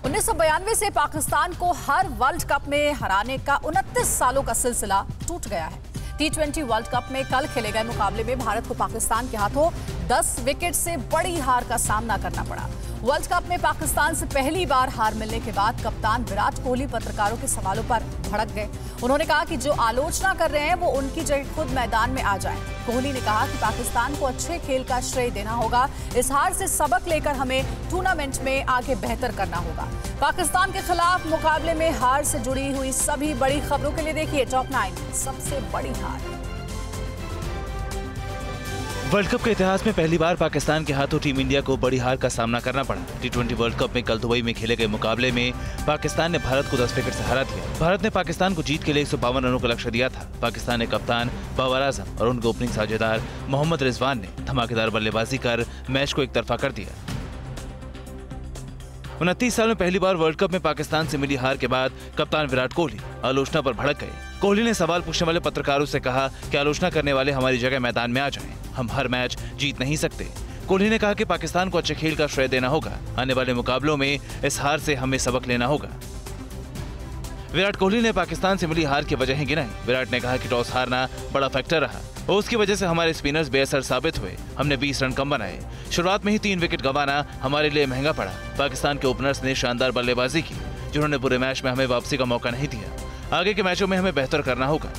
1992 से पाकिस्तान को हर world cup में हराने का 29 सालों का सिलसिला टूट गया है। T20 वर्ल्ड कप में कल खेले गए मुकाबले में भारत को पाकिस्तान के हाथों 10 विकेट से बड़ी हार का सामना करना पड़ा। वर्ल्ड कप में पाकिस्तान से पहली बार हार मिलने के बाद कप्तान विराट कोहली पत्रकारों के सवालों पर भड़क गए। उन्होंने कहा कि जो आलोचना कर रहे हैं वो उनकी जगह खुद मैदान में आ जाएं। कोहली ने कहा कि पाकिस्तान को अच्छे खेल का श्रेय देना होगा। इस हार से सबक लेकर हमें टूर्नामेंट में आगे बेहतर करना होगा। पाकिस्तान के खिलाफ मुकाबले में हार से जुड़ी हुई सभी बड़ी खबरों के लिए देखिए टॉप 9 सबसे बड़ी हार। वर्ल्ड कप के इतिहास में पहली बार पाकिस्तान के हाथों टीम इंडिया को बड़ी हार का सामना करना पड़ा। T20 वर्ल्ड कप में कल दुबई में खेले गए मुकाबले में पाकिस्तान ने भारत को 10 विकेट से हरा दिया। भारत ने पाकिस्तान को जीत के लिए 152 रनों का लक्ष्य दिया था। पाकिस्तान ने कप्तान बाबर आजम और उनके ओपनिंग साझेदार मोहम्मद रिजवान ने धमाकेदार बल्लेबाजी कर मैच को एक तरफा कर दिया। 29 साल में पहली बार वर्ल्ड कप में पाकिस्तान से मिली हार के बाद कप्तान विराट कोहली आलोचना पर भड़क गए। कोहली ने सवाल पूछने वाले पत्रकारों से कहा कि आलोचना करने वाले हमारी जगह मैदान में आ जाएं। हम हर मैच जीत नहीं सकते। कोहली ने कहा कि पाकिस्तान को अच्छे खेल का श्रेय देना होगा। आने वाले मुकाबलों में इस हार से हमें सबक लेना होगा। विराट कोहली ने पाकिस्तान से मिली हार की वजहें गिनाई। विराट ने कहा कि टॉस हारना बड़ा फैक्टर रहा और उसकी वजह से हमारे स्पिनर्स बेअसर साबित हुए। हमने 20 रन कम बनाए। शुरुआत में ही 3 विकेट गंवाना हमारे लिए महंगा पड़ा। पाकिस्तान के ओपनर्स ने शानदार बल्लेबाजी की, जिन्होंने पूरे मैच में हमें वापसी का मौका नहीं दिया। आगे के मैचों में हमें बेहतर करना होगा।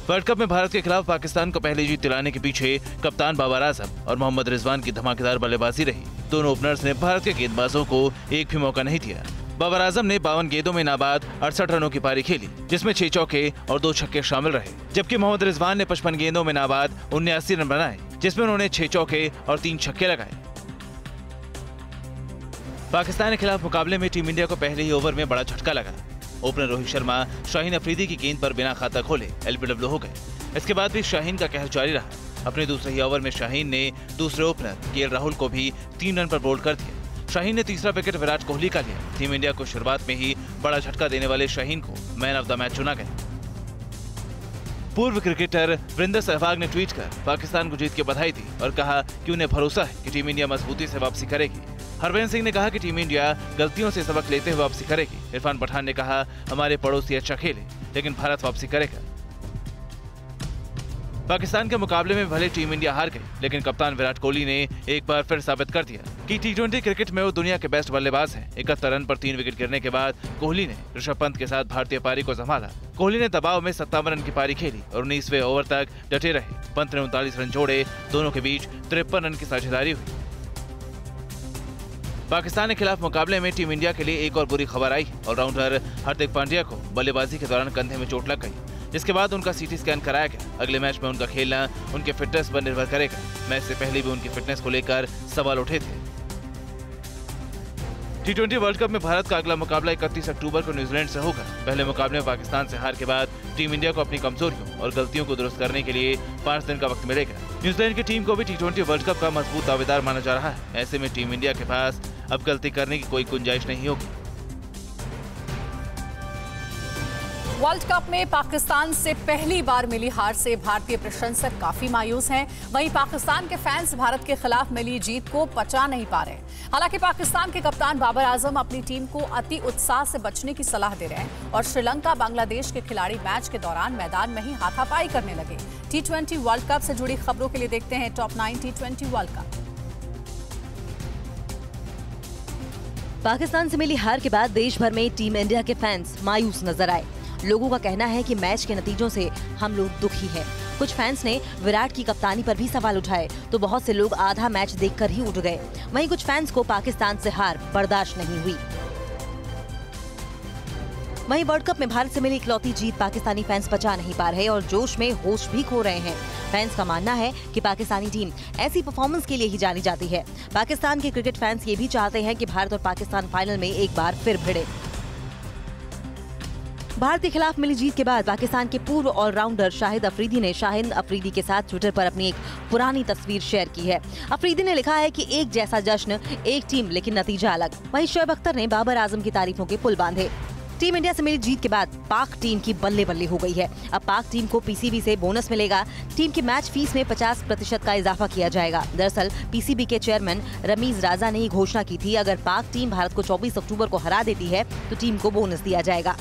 वर्ल्ड कप में भारत के खिलाफ पाकिस्तान को पहली जीत दिलाने के पीछे कप्तान बाबर आजम और मोहम्मद रिजवान की धमाकेदार बल्लेबाजी रही। दोनों ओपनर्स ने भारत के गेंदबाजों को एक भी मौका नहीं दिया। बाबर आजम ने 52 गेंदों में नाबाद 68 रनों की पारी खेली, जिसमें 6 चौके और 2 छक्के शामिल रहे। जबकि मोहम्मद रिजवान ने 55 गेंदों में नाबाद 79 रन बनाए, जिसमें उन्होंने 6 चौके और 3 छक्के लगाए। पाकिस्तान के खिलाफ मुकाबले में टीम इंडिया को पहले ही ओवर में बड़ा झटका लगा। ओपनर रोहित शर्मा शाहीन अफरीदी की गेंद पर बिना खाता खोले एलबीडब्ल्यू हो गए। इसके बाद भी शाहीन का कहर जारी रहा। अपने दूसरे ही ओवर में शाहीन ने दूसरे ओपनर केएल राहुल को भी 3 रन पर बोल्ड कर दिया। शाहीन ने तीसरा विकेट विराट कोहली का लिया। टीम इंडिया को शुरुआत में ही बड़ा झटका देने वाले शाहीन को मैन ऑफ द मैच चुना गया। पूर्व क्रिकेटर वीरेंद्र सहवाग ने ट्वीट कर पाकिस्तान को जीत के बधाई दी और कहा कि उन्हें भरोसा है कि टीम इंडिया मजबूती से वापसी करेगी। हरभजन सिंह ने कहा कि टीम इंडिया गलतियों से सबक लेते हुए वापसी करेगी। इरफान पठान ने कहा हमारे पड़ोसी अच्छा खेले, लेकिन भारत वापसी करेगा। पाकिस्तान के मुकाबले में भले टीम इंडिया हार गई, लेकिन कप्तान विराट कोहली ने एक बार फिर साबित कर दिया कि T20 क्रिकेट में वो दुनिया के बेस्ट बल्लेबाज हैं। 71 रन पर 3 विकेट गिरने के बाद कोहली ने ऋषभ पंत के साथ भारतीय पारी को संभाला। कोहली ने दबाव में 57 रन की पारी खेली और 19वें ओवर तक डटे रहे। पंत ने 39 रन जोड़े। दोनों के बीच 53 रन की साझेदारी हुई। पाकिस्तान के खिलाफ मुकाबले में टीम इंडिया के लिए एक और बुरी खबर आई। ऑलराउंडर हार्दिक पांड्या को बल्लेबाजी के दौरान कंधे में चोट लग गई, जिसके बाद उनका सीटी स्कैन कराया गया। अगले मैच में उनका खेलना उनके फिटनेस पर निर्भर करेगा। मैच से पहले भी उनकी फिटनेस को लेकर सवाल उठे थे। T20 वर्ल्ड कप में भारत का अगला मुकाबला 31 अक्टूबर को न्यूजीलैंड से होगा। पहले मुकाबले में पाकिस्तान से हार के बाद टीम इंडिया को अपनी कमजोरियों और गलतियों को दुरुस्त करने के लिए 5 दिन का वक्त मिलेगा। न्यूजीलैंड की टीम को भी T20 वर्ल्ड कप का मजबूत दावेदार माना जा रहा है। ऐसे में टीम इंडिया के पास अब गलती करने की कोई गुंजाइश नहीं होगी। वर्ल्ड कप में पाकिस्तान से पहली बार मिली हार से भारतीय प्रशंसक काफी मायूस हैं। वहीं पाकिस्तान के फैंस भारत के खिलाफ मिली जीत को पचा नहीं पा रहे। हालांकि पाकिस्तान के कप्तान बाबर आजम अपनी टीम को अति उत्साह से बचने की सलाह दे रहे हैं और श्रीलंका बांग्लादेश के खिलाड़ी मैच के दौरान मैदान में ही हाथापाई करने लगे। T20 वर्ल्ड कप से जुड़ी खबरों के लिए देखते हैं top 9 T20 world cup. Pakistan से मिली हार के बाद देश भर में टीम इंडिया के फैंस मायूस नजर आए। लोगों का कहना है कि मैच के नतीजों से हम लोग दुखी हैं। कुछ फैंस ने विराट की कप्तानी पर भी सवाल उठाए तो बहुत से लोग आधा मैच देखकर ही उठ गए। वहीं कुछ फैंस को पाकिस्तान से हार बर्दाश्त नहीं हुई। वहीं वर्ल्ड कप में भारत से मिली इकलौती जीत पाकिस्तानी फैंस पचा नहीं पा रहे और जोश में होश भी खो रहे हैं। फैंस का मानना है कि पाकिस्तानी टीम ऐसी परफॉर्मेंस के लिए ही जानी जाती है। पाकिस्तान के क्रिकेट फैंस ये भी चाहते हैं कि भारत और पाकिस्तान फाइनल में एक बार फिर भिड़े। भारत के खिलाफ मिली जीत के बाद पाकिस्तान के पूर्व ऑलराउंडर शाहिद अफरीदी ने शाहीन अफरीदी के साथ ट्विटर पर अपनी एक पुरानी तस्वीर शेयर की है। अफरीदी ने लिखा है कि एक जैसा जश्न, एक टीम लेकिन नतीजा अलग। वहीं शोएब अख्तर ने बाबर आजम की तारीफों के पुल बांधे। टीम इंडिया से मिली जीत के बाद पाक टीम की बल्ले बल्ले हो गई है। अब पाक टीम को पीसीबी से बोनस मिलेगा। टीम की मैच फीस में 50% का इजाफा किया जाएगा। दरअसल पीसीबी के चेयरमैन रमीज राजा ने ये घोषणा की थी, अगर पाक टीम भारत को 24 अक्टूबर को हरा देती है तो टीम को बोनस दिया जाएगा।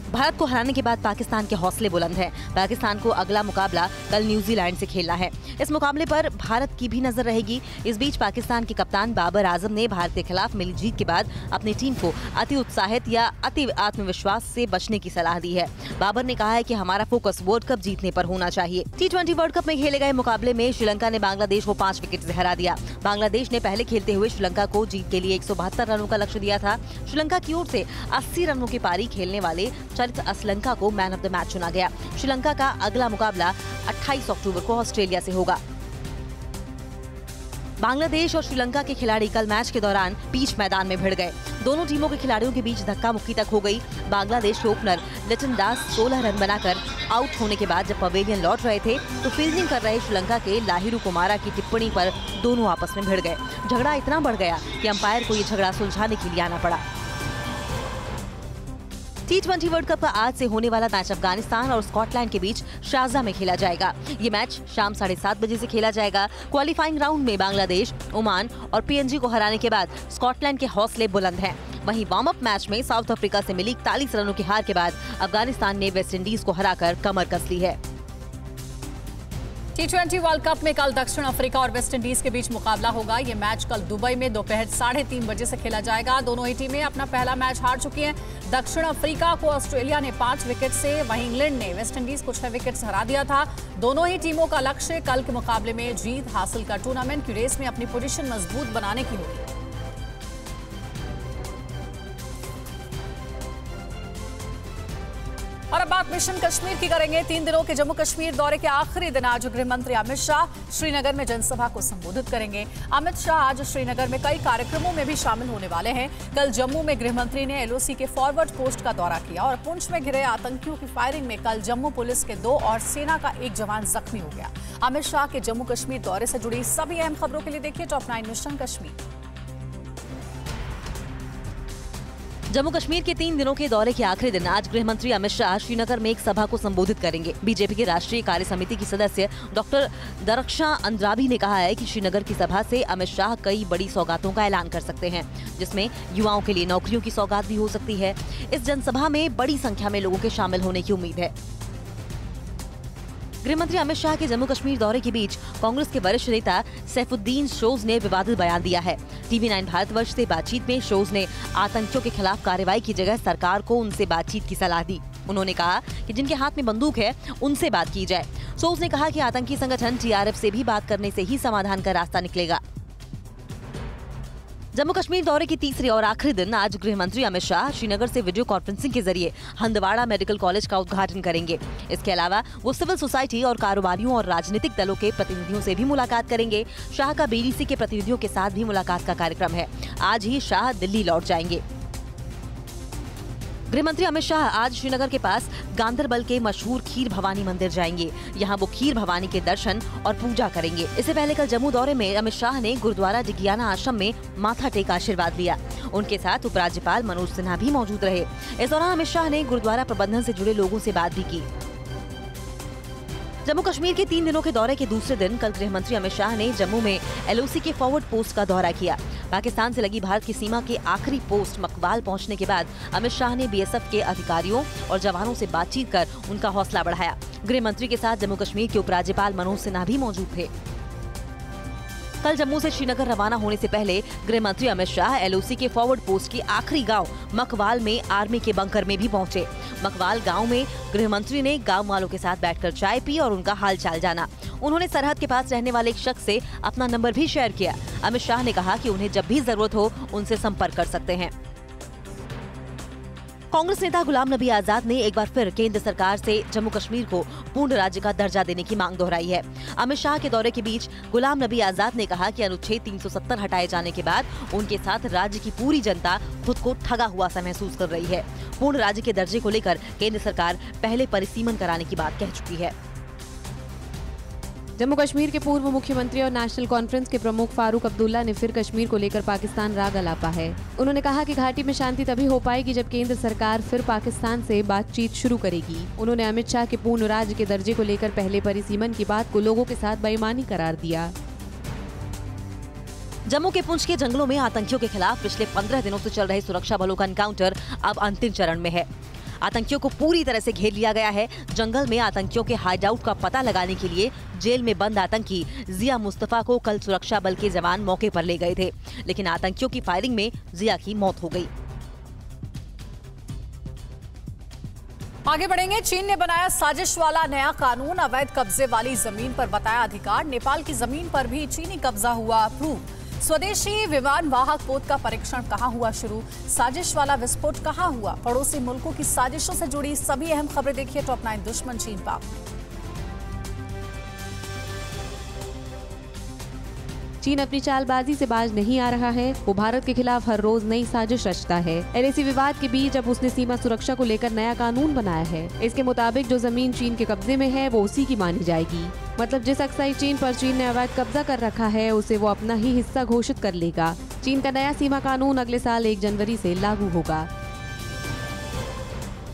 भारत को हराने के बाद पाकिस्तान के हौसले बुलंद हैं। पाकिस्तान को अगला मुकाबला कल न्यूजीलैंड से खेलना है। इस मुकाबले पर भारत की भी नजर रहेगी। इस बीच पाकिस्तान के कप्तान बाबर आजम ने भारत के खिलाफ मिली जीत के बाद अपनी टीम को अति उत्साहित या अति आत्मविश्वास से बचने की सलाह दी है। बाबर ने कहा है कि हमारा फोकस वर्ल्ड कप जीतने पर होना चाहिए। T20 वर्ल्ड कप में खेले गए मुकाबले में श्रीलंका ने बांग्लादेश को 5 विकेट से हरा दिया। बांग्लादेश ने पहले खेलते हुए श्रीलंका को जीत के लिए 172 रनों का लक्ष्य दिया था। श्रीलंका की ओर से 80 रनों की पारी खेलने वाले चरित असलंका को मैन ऑफ द मैच चुना गया। श्रीलंका का अगला मुकाबला 28 अक्टूबर को ऑस्ट्रेलिया से होगा। बांग्लादेश और श्रीलंका के खिलाड़ी कल मैच के दौरान बीच मैदान में भिड़ गए। दोनों टीमों के खिलाड़ियों के बीच धक्का मुक्की तक हो गई। बांग्लादेश के ओपनर लिटन दास 16 रन बनाकर आउट होने के बाद जब पवेलियन लौट रहे थे तो फील्डिंग कर रहे श्रीलंका के लाहिरू कुमारा की टिप्पणी पर दोनों आपस में भिड़ गए। झगड़ा इतना बढ़ गया कि अंपायर को ये झगड़ा सुलझाने के लिए आना पड़ा। T20 वर्ल्ड कप का आज से होने वाला मैच अफगानिस्तान और स्कॉटलैंड के बीच शारजा में खेला जाएगा। ये मैच शाम 7:30 बजे से खेला जाएगा। क्वालिफाइंग राउंड में बांग्लादेश, ओमान और PNG को हराने के बाद स्कॉटलैंड के हौसले बुलंद हैं। वहीं वार्म अप मैच में साउथ अफ्रीका से मिली 41 रनों की हार के बाद अफगानिस्तान ने वेस्ट इंडीज को हराकर कमर कस ली है। T20 वर्ल्ड कप में कल दक्षिण अफ्रीका और वेस्ट इंडीज के बीच मुकाबला होगा। ये मैच कल दुबई में दोपहर 3:30 बजे से खेला जाएगा। दोनों ही टीमें अपना पहला मैच हार चुकी हैं। दक्षिण अफ्रीका को ऑस्ट्रेलिया ने 5 विकेट से, वहीं इंग्लैंड ने वेस्ट इंडीज को 6 विकेट से हरा दिया था। दोनों ही टीमों का लक्ष्य कल के मुकाबले में जीत हासिल कर टूर्नामेंट की रेस में अपनी पोजीशन मजबूत बनाने की होगी। और अब बात मिशन कश्मीर की करेंगे। 3 दिनों के जम्मू कश्मीर दौरे के आखिरी दिन आज गृह मंत्री अमित शाह श्रीनगर में जनसभा को संबोधित करेंगे। अमित शाह आज श्रीनगर में कई कार्यक्रमों में भी शामिल होने वाले हैं। कल जम्मू में गृह मंत्री ने LOC के फॉरवर्ड पोस्ट का दौरा किया और पुंछ में घिरे आतंकियों की फायरिंग में कल जम्मू पुलिस के 2 और सेना का 1 जवान जख्मी हो गया। अमित शाह के जम्मू कश्मीर दौरे से जुड़ी सभी अहम खबरों के लिए देखिए टॉप 9 मिशन कश्मीर। जम्मू कश्मीर के 3 दिनों के दौरे के आखिरी दिन आज गृह मंत्री अमित शाह श्रीनगर में एक सभा को संबोधित करेंगे। बीजेपी के राष्ट्रीय कार्य समिति की सदस्य डॉक्टर दरख्शां अंद्राबी ने कहा है कि श्रीनगर की सभा से अमित शाह कई बड़ी सौगातों का ऐलान कर सकते हैं, जिसमें युवाओं के लिए नौकरियों की सौगात भी हो सकती है। इस जनसभा में बड़ी संख्या में लोगों के शामिल होने की उम्मीद है। गृह मंत्री अमित शाह के जम्मू कश्मीर दौरे के बीच कांग्रेस के वरिष्ठ नेता सैफुद्दीन शोज ने विवादित बयान दिया है। TV9 भारतवर्ष से बातचीत में शोज ने आतंकियों के खिलाफ कार्रवाई की जगह सरकार को उनसे बातचीत की सलाह दी। उन्होंने कहा कि जिनके हाथ में बंदूक है उनसे बात की जाए। शोज ने कहा कि आतंकी संगठन TRF से भी बात करने से ही समाधान का रास्ता निकलेगा। जम्मू कश्मीर दौरे के तीसरे और आखिरी दिन आज गृह मंत्री अमित शाह श्रीनगर से वीडियो कॉन्फ्रेंसिंग के जरिए हंदवाड़ा मेडिकल कॉलेज का उद्घाटन करेंगे। इसके अलावा वो सिविल सोसाइटी और कारोबारियों और राजनीतिक दलों के प्रतिनिधियों से भी मुलाकात करेंगे। शाह का BDC के प्रतिनिधियों के साथ भी मुलाकात का कार्यक्रम है। आज ही शाह दिल्ली लौट जाएंगे। गृह मंत्री अमित शाह आज श्रीनगर के पास गांदरबल के मशहूर खीर भवानी मंदिर जाएंगे। यहाँ वो खीर भवानी के दर्शन और पूजा करेंगे। इससे पहले कल जम्मू दौरे में अमित शाह ने गुरुद्वारा डिगियाना आश्रम में माथा टेक आशीर्वाद लिया। उनके साथ उपराज्यपाल मनोज सिन्हा भी मौजूद रहे। इस दौरान अमित शाह ने गुरुद्वारा प्रबंधन से जुड़े लोगों से बात भी की। जम्मू कश्मीर के 3 दिनों के दौरे के दूसरे दिन कल गृह मंत्री अमित शाह ने जम्मू में LOC के फॉरवर्ड पोस्ट का दौरा किया। पाकिस्तान से लगी भारत की सीमा के आखिरी पोस्ट मकवाल पहुंचने के बाद अमित शाह ने BSF के अधिकारियों और जवानों से बातचीत कर उनका हौसला बढ़ाया। गृह मंत्री के साथ जम्मू कश्मीर के उपराज्यपाल मनोज सिन्हा भी मौजूद थे। कल जम्मू से श्रीनगर रवाना होने से पहले गृह मंत्री अमित शाह LOC के फॉरवर्ड पोस्ट के आखिरी गांव मकवाल में आर्मी के बंकर में भी पहुंचे। मकवाल गांव में गृह मंत्री ने गांव वालों के साथ बैठकर चाय पी और उनका हालचाल जाना। उन्होंने सरहद के पास रहने वाले एक शख्स से अपना नंबर भी शेयर किया। अमित शाह ने कहा कि उन्हें जब भी जरूरत हो उनसे संपर्क कर सकते हैं। कांग्रेस नेता गुलाम नबी आजाद ने एक बार फिर केंद्र सरकार से जम्मू कश्मीर को पूर्ण राज्य का दर्जा देने की मांग दोहराई है। अमित शाह के दौरे के बीच गुलाम नबी आजाद ने कहा कि अनुच्छेद 370 हटाए जाने के बाद उनके साथ राज्य की पूरी जनता खुद को ठगा हुआ सा महसूस कर रही है। पूर्ण राज्य के दर्जे को लेकर केंद्र सरकार पहले परिसीमन कराने की बात कह चुकी है। जम्मू कश्मीर के पूर्व मुख्यमंत्री और नेशनल कॉन्फ्रेंस के प्रमुख फारूक अब्दुल्ला ने फिर कश्मीर को लेकर पाकिस्तान राग अलापा है। उन्होंने कहा कि घाटी में शांति तभी हो पाएगी जब केंद्र सरकार फिर पाकिस्तान से बातचीत शुरू करेगी। उन्होंने अमित शाह के पूर्ण राज्य के दर्जे को लेकर पहले परिसीमन की बात को लोगों के साथ बेईमानी करार दिया। जम्मू के पुंछ के जंगलों में आतंकियों के खिलाफ पिछले 15 दिनों से चल रहे सुरक्षा बलों का एनकाउंटर अब अंतिम चरण में है। आतंकियों को पूरी तरह से घेर लिया गया है। जंगल में आतंकियों के हाइडआउट का पता लगाने के लिए जेल में बंद आतंकी जिया मुस्तफा को कल सुरक्षा बल के जवान मौके पर ले गए थे, लेकिन आतंकियों की फायरिंग में जिया की मौत हो गई। आगे बढ़ेंगे। चीन ने बनाया साजिश वाला नया कानून, अवैध कब्जे वाली जमीन पर बताया अधिकार। नेपाल की जमीन पर भी चीनी कब्जा हुआ अप्रूव। स्वदेशी विमान वाहक पोत का परीक्षण कहां हुआ शुरू, साजिश वाला विस्फोट कहां हुआ, पड़ोसी मुल्कों की साजिशों से जुड़ी सभी अहम खबरें देखिए टॉप 9 दुश्मन चीन पाक। चीन अपनी चालबाजी से बाज नहीं आ रहा है। वो भारत के खिलाफ हर रोज नई साजिश रचता है। एलएसी विवाद के बीच अब उसने सीमा सुरक्षा को लेकर नया कानून बनाया है। इसके मुताबिक जो जमीन चीन के कब्जे में है वो उसी की मानी जाएगी। मतलब जिस अक्साई चीन पर चीन ने अवैध कब्जा कर रखा है उसे वो अपना ही हिस्सा घोषित कर लेगा। चीन का नया सीमा कानून अगले साल 1 जनवरी से लागू होगा।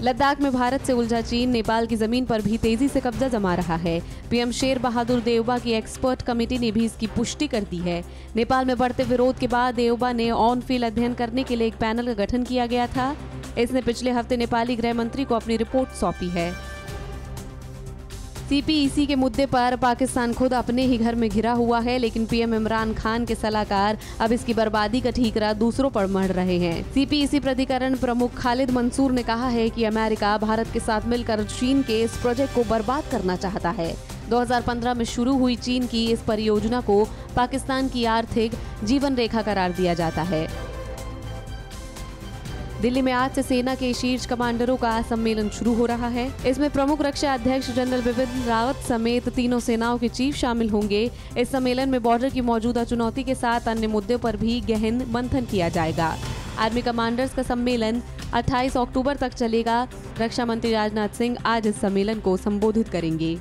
लद्दाख में भारत से उलझा चीन नेपाल की जमीन पर भी तेजी से कब्जा जमा रहा है। पीएम शेर बहादुर देवबा की एक्सपर्ट कमेटी ने भी इसकी पुष्टि कर दी है। नेपाल में बढ़ते विरोध के बाद देवबा ने ऑन फील्ड अध्ययन करने के लिए एक पैनल का गठन किया गया था। इसने पिछले हफ्ते नेपाली गृह मंत्री को अपनी रिपोर्ट सौंपी है। सीपीईसी के मुद्दे पर पाकिस्तान खुद अपने ही घर में घिरा हुआ है, लेकिन पीएम इमरान खान के सलाहकार अब इसकी बर्बादी का ठीकरा दूसरों पर मढ़ रहे हैं। सीपीईसी प्राधिकरण प्रमुख खालिद मंसूर ने कहा है कि अमेरिका भारत के साथ मिलकर चीन के इस प्रोजेक्ट को बर्बाद करना चाहता है। 2015 में शुरू हुई चीन की इस परियोजना को पाकिस्तान की आर्थिक जीवन रेखा करार दिया जाता है। दिल्ली में आज से सेना के शीर्ष कमांडरों का सम्मेलन शुरू हो रहा है। इसमें प्रमुख रक्षा अध्यक्ष जनरल बिपिन रावत समेत तीनों सेनाओं के चीफ शामिल होंगे। इस सम्मेलन में बॉर्डर की मौजूदा चुनौती के साथ अन्य मुद्दों पर भी गहन मंथन किया जाएगा। आर्मी कमांडर्स का सम्मेलन 28 अक्टूबर तक चलेगा। रक्षा मंत्री राजनाथ सिंह आज इस सम्मेलन को संबोधित करेंगे।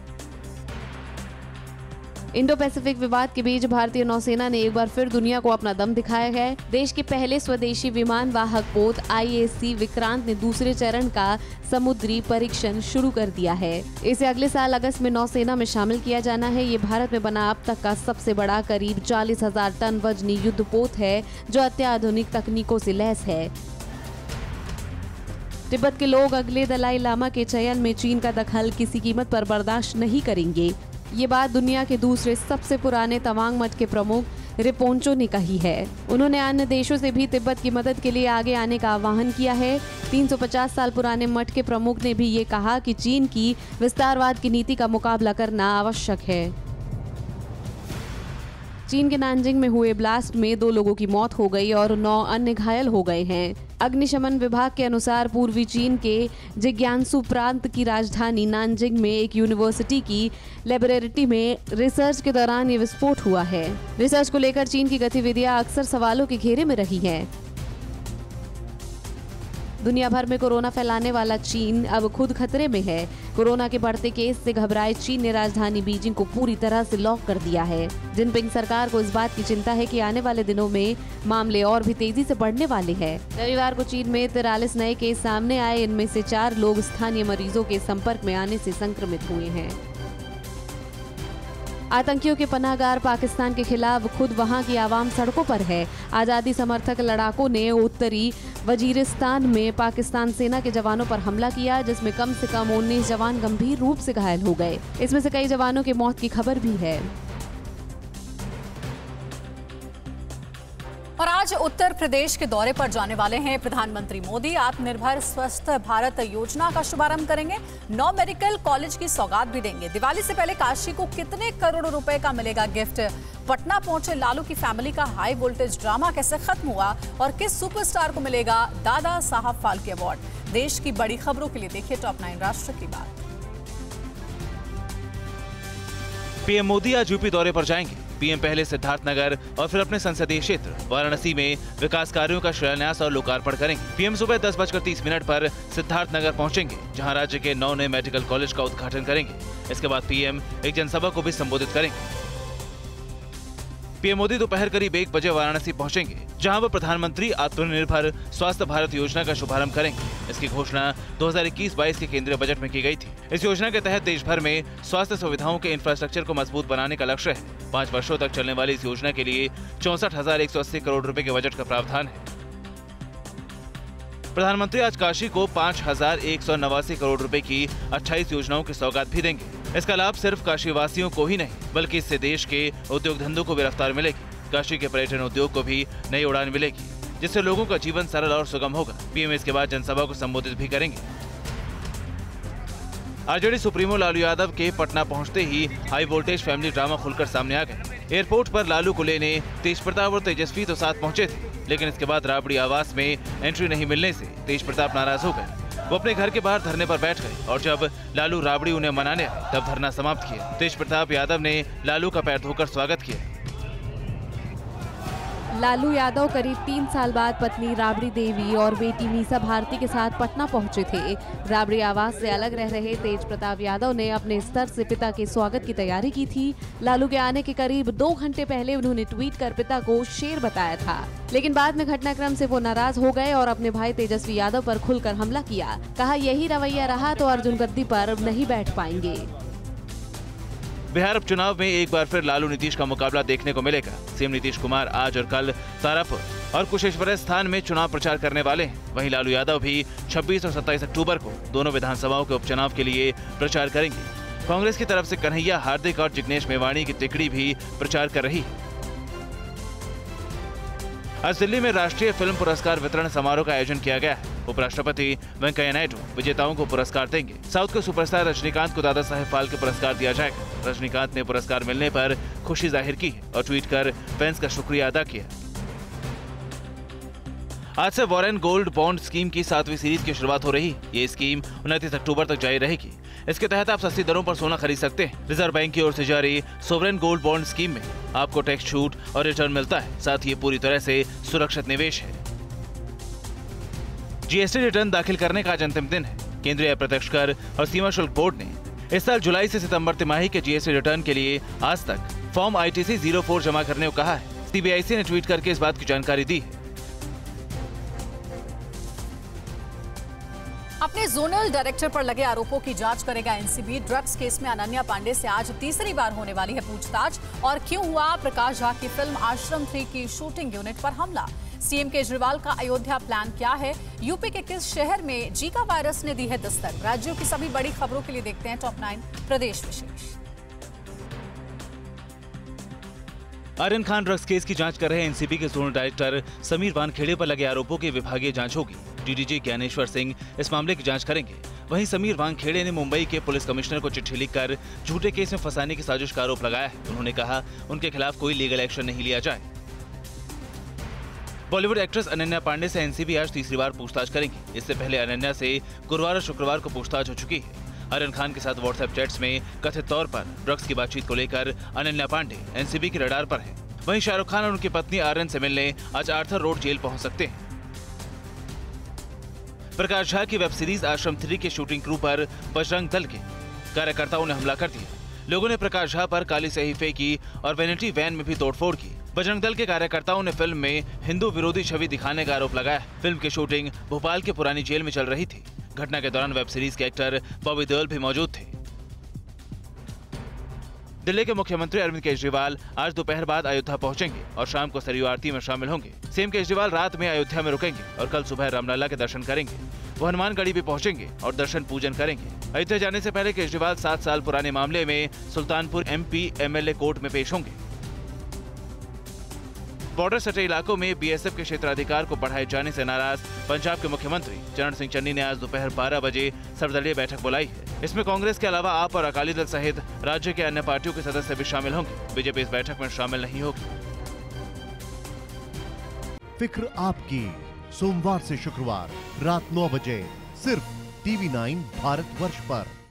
इंडो पैसिफिक विवाद के बीच भारतीय नौसेना ने एक बार फिर दुनिया को अपना दम दिखाया है। देश के पहले स्वदेशी विमान वाहक पोत IAC विक्रांत ने दूसरे चरण का समुद्री परीक्षण शुरू कर दिया है। इसे अगले साल अगस्त में नौसेना में शामिल किया जाना है। ये भारत में बना अब तक का सबसे बड़ा करीब 40,000 टन वजनी युद्ध पोत है, जो अत्याधुनिक तकनीकों से लैस है। तिब्बत के लोग अगले दलाई लामा के चयन में चीन का दखल किसी कीमत पर बर्दाश्त नहीं करेंगे। ये बात दुनिया के दूसरे सबसे पुराने तवांग मठ के प्रमुख रिपोंचो ने कही है। उन्होंने अन्य देशों से भी तिब्बत की मदद के लिए आगे आने का आह्वान किया है। 350 साल पुराने मठ के प्रमुख ने भी ये कहा कि चीन की विस्तारवाद की नीति का मुकाबला करना आवश्यक है। चीन के नानजिंग में हुए ब्लास्ट में 2 लोगों की मौत हो गई और 9 अन्य घायल हो गए हैं। अग्निशमन विभाग के अनुसार पूर्वी चीन के जिग्यांसू प्रांत की राजधानी नानजिंग में एक यूनिवर्सिटी की लैबोरेटरी में रिसर्च के दौरान ये विस्फोट हुआ है। रिसर्च को लेकर चीन की गतिविधियां अक्सर सवालों के घेरे में रही हैं। दुनिया भर में कोरोना फैलाने वाला चीन अब खुद खतरे में है। कोरोना के बढ़ते केस से घबराए चीन ने राजधानी बीजिंग को पूरी तरह से लॉक कर दिया है। जिनपिंग सरकार को इस बात की चिंता है कि आने वाले दिनों में मामले और भी तेजी से बढ़ने वाले हैं। रविवार को चीन में 43 नए केस सामने आए। इनमें से 4 लोग स्थानीय मरीजों के संपर्क में आने से संक्रमित हुए हैं। आतंकियों के पनाहगार पाकिस्तान के खिलाफ खुद वहां की आवाम सड़कों पर है। आज़ादी समर्थक लड़ाकों ने उत्तरी वजीरिस्तान में पाकिस्तान सेना के जवानों पर हमला किया, जिसमें कम से कम 19 जवान गंभीर रूप से घायल हो गए। इसमें से कई जवानों की मौत की खबर भी है। और आज उत्तर प्रदेश के दौरे पर जाने वाले हैं प्रधानमंत्री मोदी। आत्मनिर्भर स्वस्थ भारत योजना का शुभारंभ करेंगे। 9 मेडिकल कॉलेज की सौगात भी देंगे। दिवाली से पहले काशी को कितने करोड़ रुपए का मिलेगा गिफ्ट। पटना पहुंचे लालू की फैमिली का हाई वोल्टेज ड्रामा कैसे खत्म हुआ और किस सुपरस्टार को मिलेगा दादा साहब फाल्के अवार्ड। देश की बड़ी खबरों के लिए देखिए टॉप 9 राष्ट्र की बात। पीएम मोदी आज यूपी दौरे पर जाएंगे। पीएम पहले सिद्धार्थनगर और फिर अपने संसदीय क्षेत्र वाराणसी में विकास कार्यों का शिलान्यास और लोकार्पण करेंगे। पीएम सुबह 10:30 पर सिद्धार्थनगर पहुंचेंगे, जहां राज्य के 9 नए मेडिकल कॉलेज का उद्घाटन करेंगे। इसके बाद पीएम एक जनसभा को भी संबोधित करेंगे। पीएम मोदी दोपहर करीब 1 बजे वाराणसी पहुंचेंगे, जहां वो प्रधानमंत्री आत्मनिर्भर स्वास्थ्य भारत योजना का शुभारंभ करेंगे। इसकी घोषणा 2021-22 के केंद्रीय बजट में की गई थी। इस योजना के तहत देश भर में स्वास्थ्य सुविधाओं के इंफ्रास्ट्रक्चर को मजबूत बनाने का लक्ष्य है। 5 वर्षों तक चलने वाली इस योजना के लिए 64,180 करोड़ रुपए के बजट का प्रावधान है। प्रधानमंत्री आज काशी को 5,189 करोड़ रुपए की 28 योजनाओं की सौगात भी देंगे। इसका लाभ सिर्फ काशी वासियों को ही नहीं, बल्कि इससे देश के उद्योग धंधों को भी रफ्तार मिलेगी। काशी के पर्यटन उद्योग को भी नई उड़ान मिलेगी, जिससे लोगों का जीवन सरल और सुगम होगा। पीएम इसके बाद जनसभा को संबोधित भी करेंगे। आरजेडी सुप्रीमो लालू यादव के पटना पहुंचते ही हाई वोल्टेज फैमिली ड्रामा खुलकर सामने आ गए। एयरपोर्ट पर लालू को लेने तेज प्रताप और तेजस्वी तो साथ पहुंचे थे, लेकिन इसके बाद राबड़ी आवास में एंट्री नहीं मिलने से तेज प्रताप नाराज हो गए। वो अपने घर के बाहर धरने पर बैठ गए और जब लालू राबड़ी उन्हें मनाने आए तब धरना समाप्त किया। तेज प्रताप यादव ने लालू का पैर धोकर स्वागत किया। लालू यादव करीब 3 साल बाद पत्नी राबड़ी देवी और बेटी मीसा भारती के साथ पटना पहुंचे थे। राबड़ी आवास से अलग रह रहे तेज प्रताप यादव ने अपने स्तर से पिता के स्वागत की तैयारी की थी। लालू के आने के करीब 2 घंटे पहले उन्होंने ट्वीट कर पिता को शेर बताया था, लेकिन बाद में घटनाक्रम से वो नाराज हो गए और अपने भाई तेजस्वी यादव पर खुलकर हमला किया। कहा यही रवैया रहा तो अर्जुन गद्दी पर नहीं बैठ पाएंगे। बिहार उपचुनाव में एक बार फिर लालू नीतीश का मुकाबला देखने को मिलेगा। सीएम नीतीश कुमार आज और कल तारापुर और कुशेश्वर स्थान में चुनाव प्रचार करने वाले हैं। वहीं लालू यादव भी 26 और 27 अक्टूबर को दोनों विधानसभाओं के उपचुनाव के लिए प्रचार करेंगे। कांग्रेस की तरफ से कन्हैया, हार्दिक और जिग्नेश मेवाणी की तिकड़ी भी प्रचार कर रही है। आज दिल्ली में राष्ट्रीय फिल्म पुरस्कार वितरण समारोह का आयोजन किया गया है। उपराष्ट्रपति वेंकैया नायडू विजेताओं को पुरस्कार देंगे। साउथ के सुपरस्टार रजनीकांत को दादा साहेब फाल्के पुरस्कार दिया जाएगा। रजनीकांत ने पुरस्कार मिलने पर खुशी जाहिर की और ट्वीट कर फैंस का शुक्रिया अदा किया। आज से वॉरेन गोल्ड बॉन्ड स्कीम की 7वीं सीरीज की शुरुआत हो रही। ये स्कीम 29 अक्टूबर तक जारी रहेगी। इसके तहत आप सस्ती दरों पर सोना खरीद सकते हैं। रिजर्व बैंक की ओर से जारी सोवरेन गोल्ड बॉन्ड स्कीम में आपको टैक्स छूट और रिटर्न मिलता है। साथ ही ये पूरी तरह से सुरक्षित निवेश है। जीएसटी रिटर्न दाखिल करने का आज अंतिम दिन है। केंद्रीय अप्रत्यक्ष कर और सीमा शुल्क बोर्ड ने इस साल जुलाई से सितंबर तिमाही के जीएसटी रिटर्न के लिए आज तक फॉर्म ITC 04 जमा करने को कहा है। CBIC ने ट्वीट करके इस बात की जानकारी दी है। अपने जोनल डायरेक्टर पर लगे आरोपों की जांच करेगा एनसीबी। ड्रग्स केस में अनन्या पांडे से आज तीसरी बार होने वाली है पूछताछ। और क्यों हुआ प्रकाश झा की फिल्म आश्रम 3 की शूटिंग यूनिट पर हमला? सीएम केजरीवाल का अयोध्या प्लान क्या है? यूपी के किस शहर में जीका वायरस ने दी है दस्तक? राज्यों की सभी बड़ी खबरों के लिए देखते हैं टॉप 9 प्रदेश विशेष। आर्यन खान ड्रग्स केस की जांच कर रहे एनसीबी के जोनल डायरेक्टर समीर वानखेड़े पर लगे आरोपों की विभागीय जांच होगी। डीडीजी ज्ञानेश्वर सिंह इस मामले की जांच करेंगे। वहीं समीर वानखेड़े ने मुंबई के पुलिस कमिश्नर को चिट्ठी लिखकर झूठे केस में फंसाने की साजिश का आरोप लगाया है। उन्होंने कहा उनके खिलाफ कोई लीगल एक्शन नहीं लिया जाए। बॉलीवुड एक्ट्रेस अनन्या पांडे से एनसीबी आज तीसरी बार पूछताछ करेंगी। इससे पहले अनन्या से गुरुवार और शुक्रवार को पूछताछ हो चुकी है। आर्यन खान के साथ व्हाट्सएप चैट्स में कथित तौर पर ड्रग्स की बातचीत को लेकर अनन्या पांडे एनसीबी के रडार पर है। वहीं शाहरुख खान और उनकी पत्नी आर्यन से मिलने आज आर्थर रोड जेल पहुंच सकते हैं। प्रकाश झा की वेब सीरीज आश्रम 3 के शूटिंग क्रू पर बजरंग दल के कार्यकर्ताओं ने हमला कर दिया। लोगों ने प्रकाश झा पर काली स्याही फेंकी और वैनिटी वैन में भी तोड़फोड़ की। बजरंग दल के कार्यकर्ताओं ने फिल्म में हिंदू विरोधी छवि दिखाने का आरोप लगाया। फिल्म की शूटिंग भोपाल के पुरानी जेल में चल रही थी। घटना के दौरान वेब सीरीज के एक्टर बॉबी देओल भी मौजूद थे। दिल्ली के मुख्यमंत्री अरविंद केजरीवाल आज दोपहर बाद अयोध्या पहुंचेंगे और शाम को सरयू आरती में शामिल होंगे। सीएम केजरीवाल रात में अयोध्या में रुकेंगे और कल सुबह रामलला के दर्शन करेंगे। वो हनुमानगढ़ी भी पहुंचेंगे और दर्शन पूजन करेंगे। अयोध्या जाने से पहले केजरीवाल 7 साल पुराने मामले में सुल्तानपुर MP MLA कोर्ट में पेश होंगे। बॉर्डर सटे इलाकों में बीएसएफ के क्षेत्राधिकार को बढ़ाए जाने से नाराज पंजाब के मुख्यमंत्री चरण सिंह चन्नी ने आज दोपहर 12 बजे सर्वदलीय बैठक बुलाई है। इसमें कांग्रेस के अलावा आप और अकाली दल सहित राज्य के अन्य पार्टियों के सदस्य भी शामिल होंगे। बीजेपी इस बैठक में शामिल नहीं होगी। फिक्र आपकी, सोमवार से शुक्रवार रात 9 बजे सिर्फ TV9 भारतवर्ष पर।